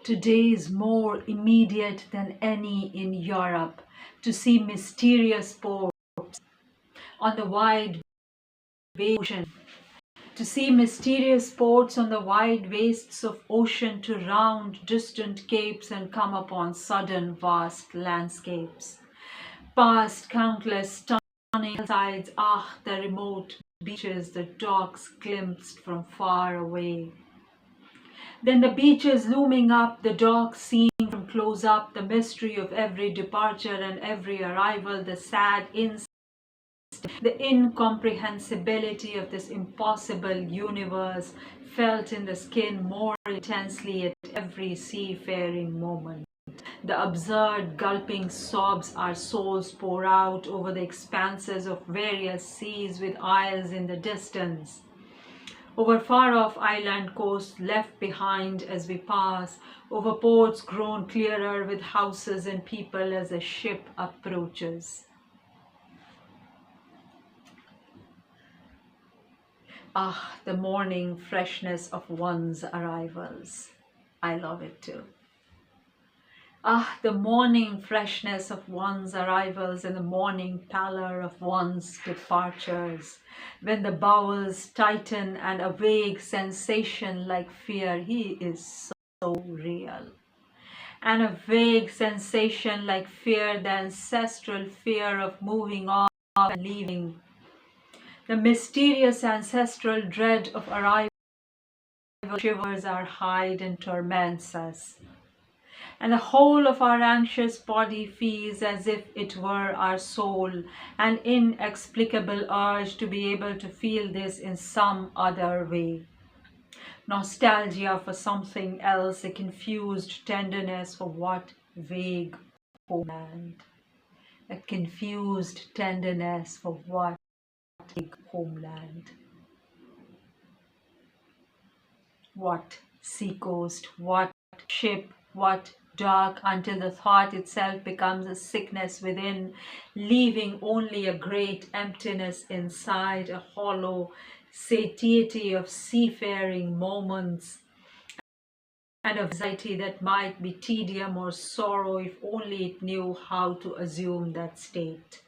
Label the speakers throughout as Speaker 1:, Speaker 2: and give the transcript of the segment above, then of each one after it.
Speaker 1: Today is more immediate than any in Europe to see mysterious ports on the wide ocean, to see mysterious ports on the wide wastes of ocean, to round distant capes and come upon sudden vast landscapes. Past countless stunning hillsides, the remote beaches, the docks glimpsed from far away. Then the beaches looming up, the docks seen from close up, the mystery of every departure and every arrival, the sad instinct, the incomprehensibility of this impossible universe felt in the skin more intensely at every seafaring moment. The absurd gulping sobs our souls pour out over the expanses of various seas with isles in the distance, over far-off island coasts left behind as we pass, over ports grown clearer with houses and people as a ship approaches. The morning freshness of one's arrivals. I love it too. The morning freshness of one's arrivals and the morning pallor of one's departures. When the bowels tighten and a vague sensation like fear, he is so real. And a vague sensation like fear, the ancestral fear of moving off and leaving. The mysterious ancestral dread of arrival shivers our hide and torments us. And the whole of our anxious body feels as if it were our soul, an inexplicable urge to be able to feel this in some other way. Nostalgia for something else, a confused tenderness for what vague homeland. A confused tenderness for what vague homeland. What seacoast, what ship, what dark, until the thought itself becomes a sickness within, leaving only a great emptiness inside, a hollow satiety of seafaring moments, and of anxiety that might be tedium or sorrow if only it knew how to assume that state.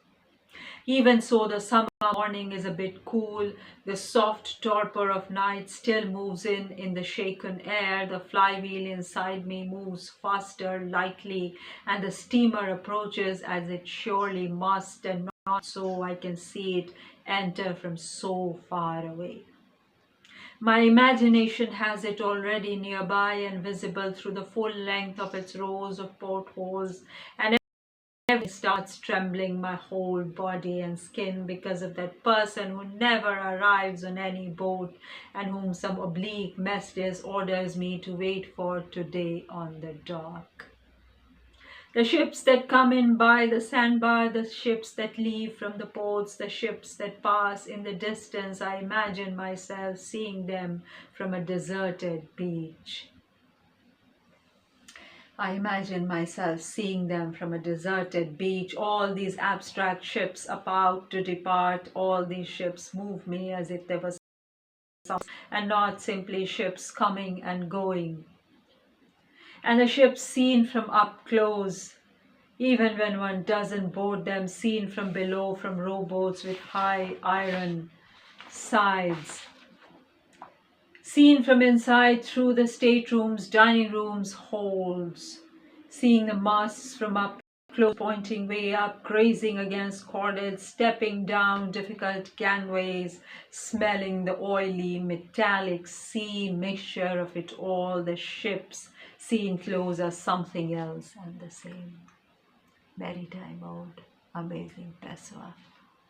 Speaker 1: Even so, the summer morning is a bit cool. The soft torpor of night still moves in the shaken air. The flywheel inside me moves faster, lightly, and the steamer approaches as it surely must, and not so I can see it enter from so far away. My imagination has it already nearby and visible through the full length of its rows of portholes, and everything starts trembling, my whole body and skin, because of that person who never arrives on any boat and whom some oblique message orders me to wait for today on the dock. The ships that come in by the sandbar, the ships that leave from the ports, the ships that pass in the distance, I imagine myself seeing them from a deserted beach. I imagine myself seeing them from a deserted beach, all these abstract ships about to depart. All these ships move me as if there was something, and not simply ships coming and going. And the ships seen from up close, even when one doesn't board them, seen from below from rowboats with high iron sides. Seen from inside through the staterooms, dining rooms, holds, seeing the masts from up close, pointing way up, grazing against cordage, stepping down difficult gangways, smelling the oily, metallic sea mixture of it all, the ships seen close as something else and the same. Maritime mode, amazing Pessoa.